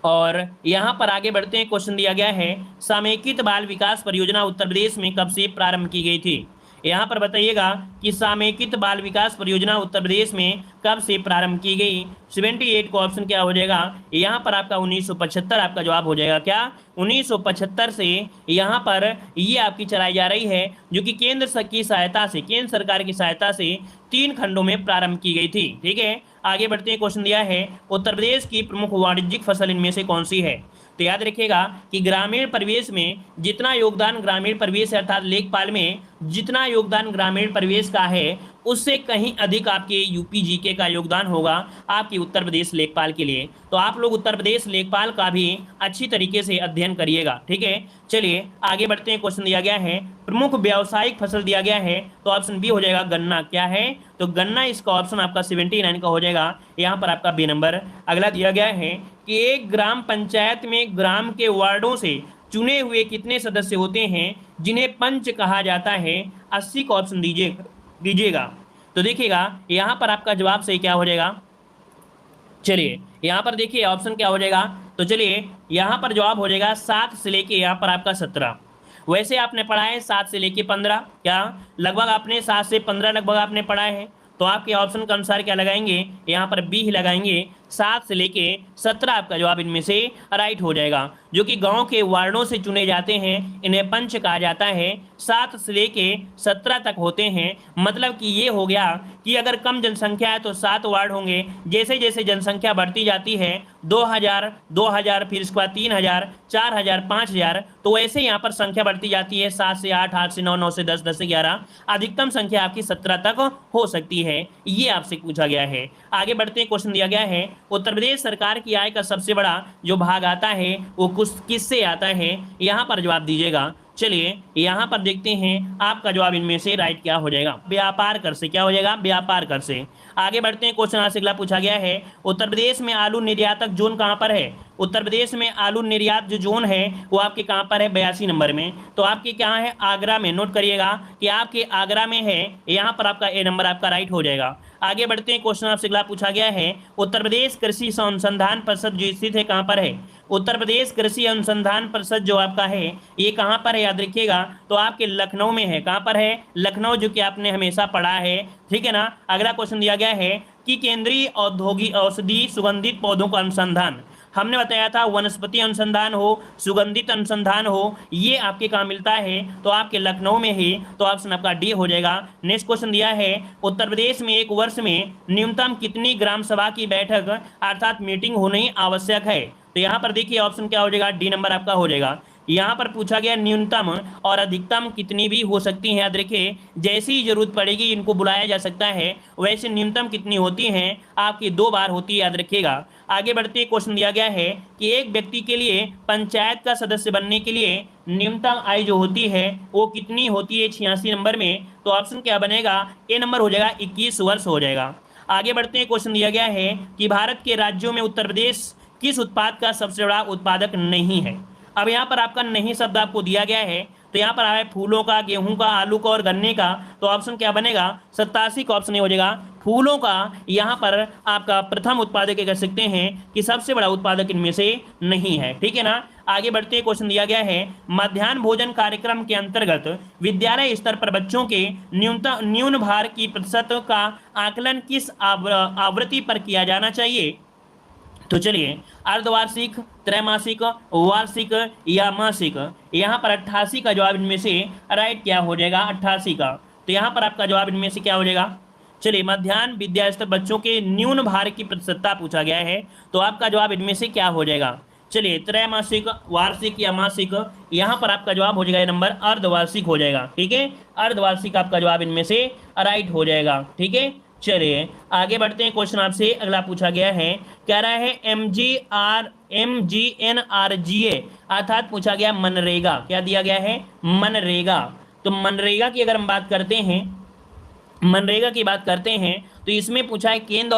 और यहाँ पर आगे बढ़ते हैं, क्वेश्चन दिया गया है समेकित बाल विकास परियोजना उत्तर प्रदेश में कब से प्रारंभ की गई थी? यहाँ पर बताइएगा कि समेकित बाल विकास परियोजना उत्तर प्रदेश में कब से प्रारंभ की गई? 78 का ऑप्शन क्या हो जाएगा? यहाँ पर आपका 1975 आपका जवाब हो जाएगा। क्या? 1975 से यहाँ पर ये आपकी चलाई जा रही है, जो कि केंद्र की सहायता से, केंद्र सरकार की सहायता से 3 खंडों में प्रारंभ की गई थी। ठीक है, आगे बढ़ते हैं, क्वेश्चन दिया है उत्तर प्रदेश की प्रमुख वाणिज्यिक फसल इनमें से कौन सी है? तो याद रखिएगा कि ग्रामीण परिवेश में जितना योगदान ग्रामीण परिवेश अर्थात लेखपाल में जितना योगदान ग्रामीण परिवेश का है उससे कहीं अधिक आपके यूपी जीके का योगदान होगा आपकी उत्तर प्रदेश लेखपाल के लिए। तो आप लोग उत्तर प्रदेश लेखपाल का भी अच्छी तरीके से अध्ययन करिएगा। ठीक है, चलिए आगे बढ़ते हैं। क्वेश्चन दिया गया है प्रमुख व्यावसायिक फसल दिया गया है, तो ऑप्शन बी हो जाएगा गन्ना। क्या है? तो गन्ना इसका ऑप्शन आपका 79 का हो जाएगा, यहाँ पर आपका बी नंबर। अगला दिया गया है कि एक ग्राम पंचायत में ग्राम के वार्डों से चुने हुए कितने सदस्य होते हैं जिन्हें पंच कहा जाता है? 80 का ऑप्शन दीजिएगा। तो देखिएगा यहाँ पर आपका जवाब सही क्या हो जाएगा। चलिए यहाँ पर देखिए ऑप्शन क्या हो जाएगा। तो चलिए यहाँ पर जवाब हो जाएगा 7 से लेके यहाँ पर आपका 17। वैसे आपने पढ़ा है 7 से लेके 15, क्या लगभग आपने 7 से 15 लगभग आपने पढ़ा है। तो आपके ऑप्शन के अनुसार क्या लगाएंगे, यहाँ पर बी ही लगाएंगे। 7 से लेके 17 आपका जवाब इनमें से राइट हो जाएगा। जो कि गांव के वार्डों से चुने जाते हैं, इन्हें पंच कहा जाता है। 7 से लेके 17 तक होते हैं। मतलब कि ये हो गया कि अगर कम जनसंख्या है तो 7 वार्ड होंगे। जैसे जैसे जनसंख्या बढ़ती जाती है 2000 फिर इसके बाद 3000 4000 5000, तो वैसे यहाँ पर संख्या बढ़ती जाती है 7 से 8 8 से 9 9 से 10 10 से 11, अधिकतम संख्या आपकी 17 तक हो सकती है। ये आपसे पूछा गया है। आगे बढ़ते हैं, क्वेश्चन दिया गया है उत्तर प्रदेश सरकार की आय का सबसे बड़ा जो भाग आता है वो किससे आता है, यहाँ पर जवाब दीजिएगा। चलिए यहाँ पर देखते हैं आपका जवाब इनमें से राइट क्या हो जाएगा, व्यापार कर से। क्या हो जाएगा, व्यापार कर से। आगे बढ़ते हैं, क्वेश्चन आज से अगला पूछा गया है उत्तर प्रदेश में आलू निर्यातक जोन कहाँ पर है। उत्तर प्रदेश में आलू निर्यात जो जोन है वो आपके कहाँ पर है, 82 नंबर में। तो आपके कहाँ है, आगरा में। नोट करिएगा कि आपके आगरा में है, यहाँ पर आपका ए नंबर आपका राइट हो जाएगा। आगे बढ़ते हैं, क्वेश्चन आपसे अगला पूछा गया है उत्तर प्रदेश कृषि अनुसंधान परिषद जो स्थित है कहाँ पर है। उत्तर प्रदेश कृषि अनुसंधान परिषद जो आपका है ये कहाँ पर है, याद रखिएगा। तो आपके लखनऊ में है। कहाँ पर है, लखनऊ, जो कि आपने हमेशा पढ़ा है, ठीक है ना। अगला क्वेश्चन दिया गया है कि केंद्रीय औद्योगिक औषधि सुगंधित पौधों का अनुसंधान, हमने बताया था वनस्पति अनुसंधान हो, सुगंधित अनुसंधान हो, ये आपके कहाँ मिलता है, तो आपके लखनऊ में ही। तो ऑप्शन आपका डी हो जाएगा। नेक्स्ट क्वेश्चन दिया है उत्तर प्रदेश में एक वर्ष में न्यूनतम कितनी ग्राम सभा की बैठक अर्थात मीटिंग होनी आवश्यक है। तो यहाँ पर देखिए ऑप्शन क्या हो जाएगा, डी नंबर आपका हो जाएगा। यहाँ पर पूछा गया न्यूनतम और अधिकतम कितनी भी हो सकती हैं, याद रखिए। जैसी ही जरूरत पड़ेगी इनको बुलाया जा सकता है। वैसे न्यूनतम कितनी होती हैं, आपकी 2 बार होती है, याद रखिएगा। आगे बढ़ते क्वेश्चन दिया गया है कि एक व्यक्ति के लिए पंचायत का सदस्य बनने के लिए न्यूनतम आयु जो होती है वो कितनी होती है, 86 नंबर में। तो ऑप्शन क्या बनेगा, ए नंबर हो जाएगा, 21 वर्ष हो जाएगा। आगे बढ़ते हैं, क्वेश्चन दिया गया है कि भारत के राज्यों में उत्तर प्रदेश किस उत्पाद का सबसे बड़ा उत्पादक नहीं है। अब यहाँ पर आपका नहीं शब्द आपको दिया गया है, तो यहाँ पर आया फूलों का, गेहूं का, आलू का और गन्ने का। तो ऑप्शन क्या बनेगा, 87 का ऑप्शन हो जाएगा। फूलों का यहाँ पर आपका प्रथम उत्पादक कह सकते हैं कि सबसे बड़ा उत्पादक इनमें से नहीं है, ठीक है ना। आगे बढ़ते क्वेश्चन दिया गया है मध्याह्न भोजन कार्यक्रम के अंतर्गत विद्यालय स्तर पर बच्चों के न्यून भार की प्रतिशत का आकलन किस आवृत्ति पर किया जाना चाहिए। तो चलिए अर्धवार्षिक, त्रैमासिक, वार्षिक या मासिक। यहाँ पर 88 का जवाब इनमें से राइट क्या हो जाएगा, 88 का। तो यहाँ पर आपका जवाब इनमें से क्या हो जाएगा। चलिए मध्याह्न विद्या स्तर बच्चों के न्यून भार की प्रतिशतता पूछा गया है, तो आपका जवाब इनमें से क्या हो जाएगा। चलिए त्रैमासिक, वार्षिक या मासिक, यहाँ पर आपका जवाब हो जाएगा नंबर अर्धवार्षिक हो जाएगा, ठीक है। अर्धवार्षिक आपका जवाब इनमें से राइट हो जाएगा, ठीक है। चलिए आगे बढ़ते हैं, क्वेश्चन आपसे अगला पूछा गया है, कह रहा है MGNRGA अर्थात पूछा गया मनरेगा। क्या दिया गया है, मनरेगा। तो मनरेगा की अगर हम बात करते हैं, मनरेगा की बात करते हैं तो इसमें पूछा है केंद्र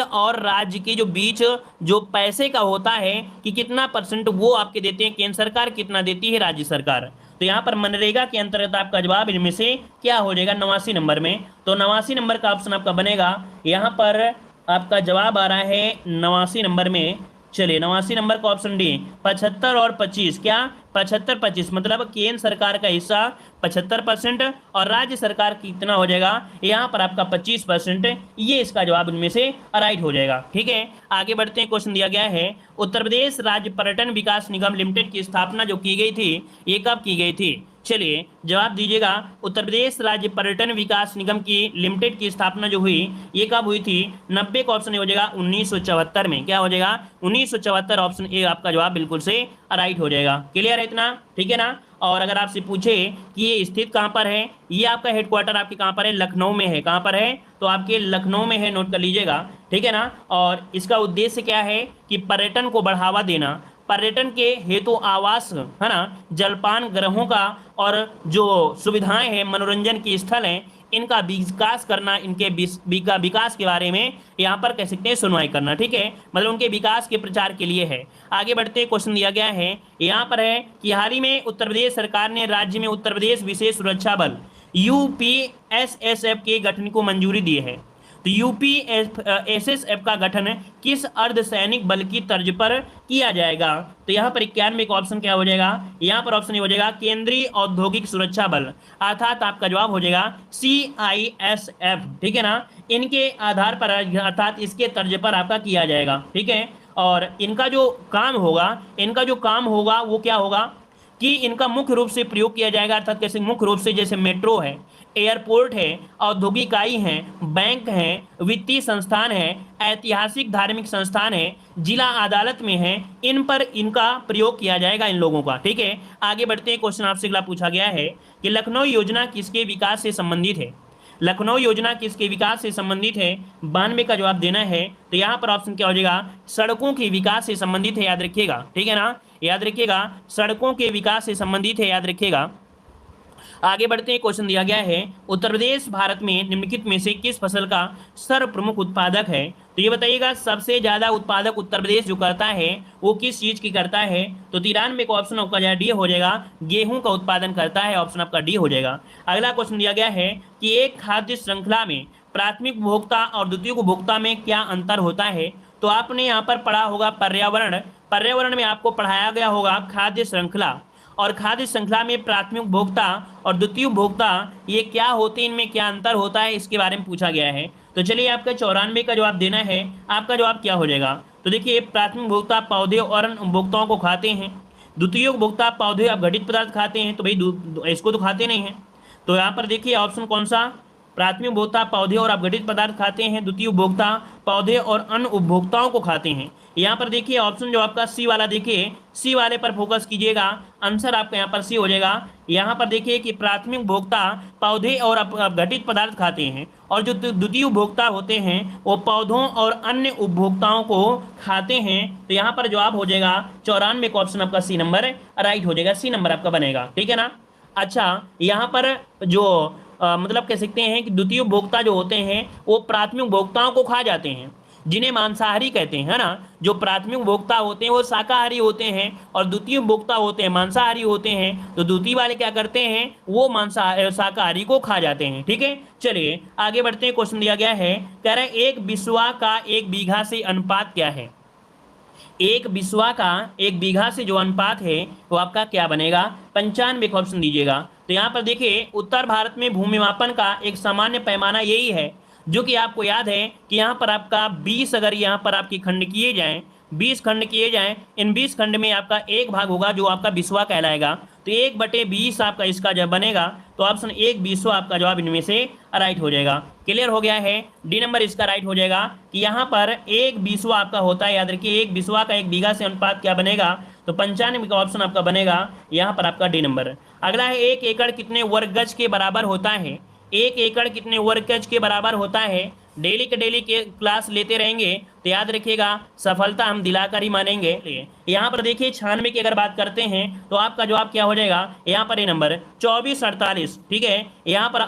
और राज्य के जो बीच जो पैसे का होता है कि कितना % वो आपके देते हैं केंद्र सरकार, कितना देती है राज्य सरकार। तो यहाँ पर मनरेगा के अंतर्गत आपका जवाब इनमें से क्या हो जाएगा, 89 नंबर में। तो 89 नंबर का ऑप्शन आपका बनेगा। यहाँ पर आपका जवाब आ रहा है 89 नंबर में। चलिए 89 नंबर का ऑप्शन डी, 75 और 25। क्या 75 25 मतलब केंद्र सरकार का हिस्सा 75% और राज्य सरकार कितना हो जाएगा, यहाँ पर आपका 25%। ये इसका जवाब इनमें से राइट हो जाएगा, ठीक है। आगे बढ़ते हैं, क्वेश्चन दिया गया है उत्तर प्रदेश राज्य पर्यटन विकास निगम लिमिटेड की स्थापना जो की गई थी ये कब की गई थी। चलिए जवाब दीजिएगा। उत्तर प्रदेश राज्य पर्यटन विकास निगम की लिमिटेड की स्थापना जो हुई ये कब हुई थी, 90 का ऑप्शन हो जाएगा 1974 में। क्या हो जाएगा, 1974, ऑप्शन ए आपका जवाब बिल्कुल से राइट हो जाएगा। क्लियर है इतना, ठीक है ना। और अगर आपसे पूछे कि ये स्थित कहाँ पर है, ये आपका हेडक्वार्टर आपके कहाँ पर है, लखनऊ में है। कहाँ पर है, तो आपके लखनऊ में है, नोट कर लीजिएगा, ठीक है ना। और इसका उद्देश्य क्या है कि पर्यटन को बढ़ावा देना, पर्यटन के हेतु आवास है ना, जलपान गृहों का और जो सुविधाएं हैं, मनोरंजन के स्थल हैं, इनका विकास करना, इनके विकास के बारे में यहाँ पर कह सकते हैं सुनवाई करना। ठीक है, मतलब उनके विकास के प्रचार के लिए है। आगे बढ़ते हैं, क्वेश्चन दिया गया है यहाँ पर है कि हाल ही में उत्तर प्रदेश सरकार ने राज्य में उत्तर प्रदेश विशेष सुरक्षा बल UPSSF के गठन को मंजूरी दी है। तो UPSSF का गठन किस अर्धसैनिक बल की तर्ज पर किया जाएगा? तो यहाँ पर 91 का ऑप्शन क्या हो जाएगा? यहाँ पर ऑप्शन ये हो जाएगा केंद्रीय औद्योगिक सुरक्षा बल, अर्थात आपका जवाब हो जाएगा CISF। ठीक है ना, इनके आधार पर अर्थात इसके तर्ज पर आपका किया जाएगा। ठीक है, और इनका जो काम होगा वो क्या होगा कि इनका मुख्य रूप से प्रयोग किया जाएगा, अर्थात कैसे मुख्य रूप से, जैसे मेट्रो है, एयरपोर्ट है, औद्योगिक इकाई है, बैंक है, वित्तीय संस्थान है, ऐतिहासिक धार्मिक संस्थान है, जिला अदालत में है, इन पर इनका प्रयोग किया जाएगा इन लोगों का। ठीक है, आगे बढ़ते हैं, क्वेश्चन आपसे अगला पूछा गया है कि लखनऊ योजना किसके विकास से संबंधित है? लखनऊ योजना किसके विकास से संबंधित है? 92 का जवाब देना है। तो यहाँ पर ऑप्शन क्या हो जाएगा? सड़कों के विकास से संबंधित है, याद रखिएगा। ठीक है ना, याद रखिएगा, सड़कों के विकास से संबंधित है, याद रखिएगा। आगे बढ़ते हैं, क्वेश्चन दिया गया है उत्तर प्रदेश भारत में निम्नलिखित में से किस फसल का सर्वप्रमुख उत्पादक है? तो ये बताइएगा, सबसे ज्यादा उत्पादक उत्तर प्रदेश जो करता है वो किस चीज की करता है? तो 93 का ऑप्शन आपका डी हो जाएगा, गेहूं का उत्पादन करता है, ऑप्शन आपका डी हो जाएगा। अगला क्वेश्चन दिया गया है कि एक खाद्य श्रृंखला में प्राथमिक उपभोक्ता और द्वितीय उपभोक्ता में क्या अंतर होता है? तो आपने यहाँ पर पढ़ा होगा पर्यावरण में आपको पढ़ाया गया होगा खाद्य श्रृंखला, और खाद्य श्रृंखला में प्राथमिक उपभोक्ता और द्वितीय उपभोक्ता ये क्या होते हैं, इनमें क्या अंतर होता है, इसके बारे में पूछा गया है। तो चलिए आपका 94 का जवाब देना है। आपका जवाब क्या हो जाएगा? तो देखिए, प्राथमिक उपभोक्ता पौधे और अन्य उपभोक्ताओं को खाते हैं, द्वितीय उपभोक्ता पौधे अपघटित पदार्थ खाते हैं, तो भाई इसको तो खाते नहीं हैं। तो यहाँ पर देखिए ऑप्शन कौन सा, प्राथमिक उपभोक्ता पौधे और अपघटित पदार्थ खाते हैं, द्वितीय उपभोक्ता पौधे और अन्य उपभोक्ताओं को खाते हैं। यहाँ पर देखिए ऑप्शन जो आपका सी वाला, देखिए सी वाले पर फोकस कीजिएगा, आंसर आपका यहाँ पर सी हो जाएगा। यहाँ पर देखिए कि प्राथमिक उपभोक्ता पौधे और अपघटित पदार्थ खाते हैं, और जो द्वितीय उपभोक्ता होते हैं वो पौधों और अन्य उपभोक्ताओं को खाते हैं। तो यहाँ पर जवाब हो जाएगा 94 का ऑप्शन आपका सी नंबर राइट हो जाएगा, सी नंबर आपका बनेगा। ठीक है ना। अच्छा, यहाँ पर जो मतलब कह सकते हैं कि द्वितीय उपभोक्ता जो होते हैं वो प्राथमिक उपभोक्ताओं को खा जाते हैं, जिन्हें मांसाहारी कहते हैं, है ना। जो प्राथमिक उपभोक्ता होते हैं वो शाकाहारी होते हैं, और द्वितीय उपभोक्ता होते हैं मांसाहारी होते हैं। तो द्वितीय वाले क्या करते हैं, वो शाकाहारी को खा जाते हैं। ठीक है, चलिए आगे बढ़ते हैं। क्वेश्चन दिया गया है, कह रहा है एक बिस्वा का एक बीघा से अनुपात क्या है? एक बिस्वा का एक बीघा से जो अनुपात है वो आपका क्या बनेगा? 95 का ऑप्शन दीजिएगा। तो यहाँ पर देखिए, उत्तर भारत में भूमि मापन का एक सामान्य पैमाना यही है, जो कि आपको याद है कि यहाँ पर आपका 20 अगर यहाँ पर आपके खंड किए जाएं, 20 खंड किए जाएं, इन 20 खंड में आपका एक भाग होगा जो आपका बिस्वा कहलाएगा। तो 1/20 आपका इसका जब बनेगा, तो ऑप्शन 1 बिस्वा आपका जवाब इनमें से राइट हो जाएगा। क्लियर हो गया है, डी नंबर इसका राइट हो जाएगा कि यहाँ पर 1 बिस्वा आपका होता है। याद रखिए, 1 बिस्वा का एक बीघा से अनुपात क्या बनेगा? तो 95 का ऑप्शन आपका बनेगा यहाँ पर आपका डी नंबर। अगला है, 1 एकड़ कितने वर्ग गज के बराबर होता है? 1 एकड़ कितने वर्ग गज के बराबर होता है? डेली के क्लास लेते रहेंगे तो याद रखिएगा, सफलता हम दिलाकर ही मानेंगे। यहाँ पर देखिए 96 की अगर बात करते हैं तो आपका जवाब क्या हो जाएगा? यहाँ पर ए नंबर 24 48। ठीक है, यहाँ पर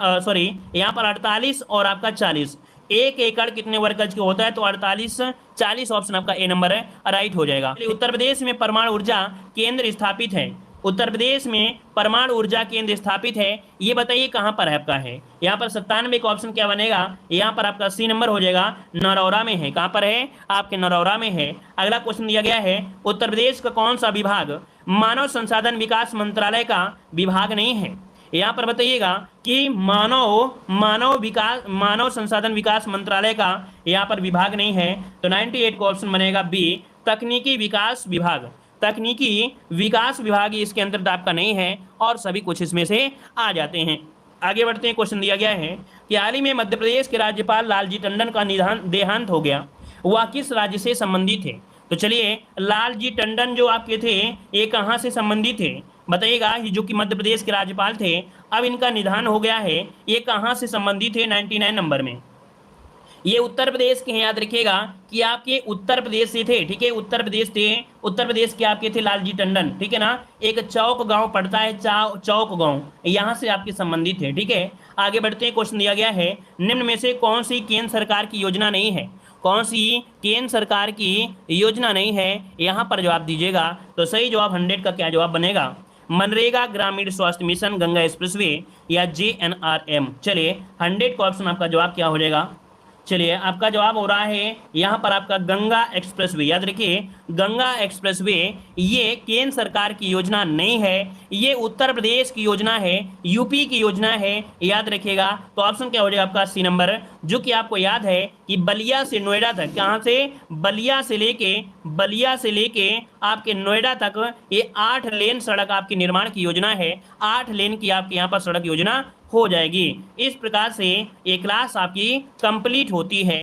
यहाँ पर 48 और आपका 40। 1 एकड़ कितने वर्ग गज के होता है? तो 48 40 ऑप्शन आपका ए नंबर है राइट हो जाएगा। उत्तर प्रदेश में परमाणु ऊर्जा केंद्र स्थापित है। उत्तर प्रदेश में परमाणु ऊर्जा केंद्र स्थापित है, ये बताइए कहाँ पर है आपका है? यहाँ पर 97 का ऑप्शन क्या बनेगा? यहाँ पर आपका सी नंबर हो जाएगा, नरौरा में है। कहाँ पर है? आपके नरौरा में है। अगला क्वेश्चन दिया गया है, उत्तर प्रदेश का कौन सा विभाग मानव संसाधन विकास मंत्रालय का विभाग नहीं है? यहाँ पर बताइएगा कि मानव संसाधन विकास मंत्रालय का यहाँ पर विभाग नहीं है। तो 98 का ऑप्शन बनेगा बी, तकनीकी विकास विभाग। तकनीकी विकास विभाग इसके अंतर्गत आपका नहीं है, और सभी कुछ इसमें से आ जाते हैं। आगे बढ़ते हैं। क्वेश्चन दिया गया है कि हाल ही में मध्य प्रदेश के राज्यपाल लालजी टंडन का देहांत हो गया, वह किस राज्य से संबंधित थे? तो चलिए, लालजी टंडन जो आपके थे ये कहाँ से संबंधित थे बताइएगा? जो कि मध्य प्रदेश के राज्यपाल थे, अब इनका निधन हो गया है, ये कहाँ से संबंधित है? 99 नंबर में। ये उत्तर प्रदेश के हैं, याद रखिएगा कि आपके उत्तर प्रदेश से थे, ठीक है, उत्तर प्रदेश थे, उत्तर प्रदेश के आपके थे लालजी टंडन, ठीक है ना। एक चौक गांव पड़ता है, चौक गांव, यहां से आपके संबंधित है, ठीक है। आगे बढ़ते हैं, क्वेश्चन दिया गया है, निम्न में से कौन सी केंद्र सरकार की योजना नहीं है, कौन सी केंद्र सरकार की योजना नहीं है, यहां पर जवाब दीजिएगा। तो सही जवाब 100 का क्या जवाब बनेगा, मनरेगा ग्रामीण स्वास्थ्य मिशन, गंगा एक्सप्रेसवे या JNRM। चलिए 100 का ऑप्शन आपका जवाब क्या हो जाएगा, चलिए आपका जवाब हो रहा है यहाँ पर आपका गंगा एक्सप्रेसवे। याद रखिए गंगा एक्सप्रेसवे ये केंद्र सरकार की योजना नहीं है, ये उत्तर प्रदेश की योजना है, यूपी की योजना है, याद रखिएगा। तो ऑप्शन क्या हो जाएगा आपका सी नंबर, जो कि आपको याद है कि बलिया से नोएडा तक, कहाँ से, बलिया से लेके आपके नोएडा तक ये 8 लेन सड़क आपके निर्माण की योजना है, 8 लेन की आपके यहाँ पर सड़क योजना हो जाएगी। इस प्रकार से ये क्लास आपकी कंप्लीट होती है।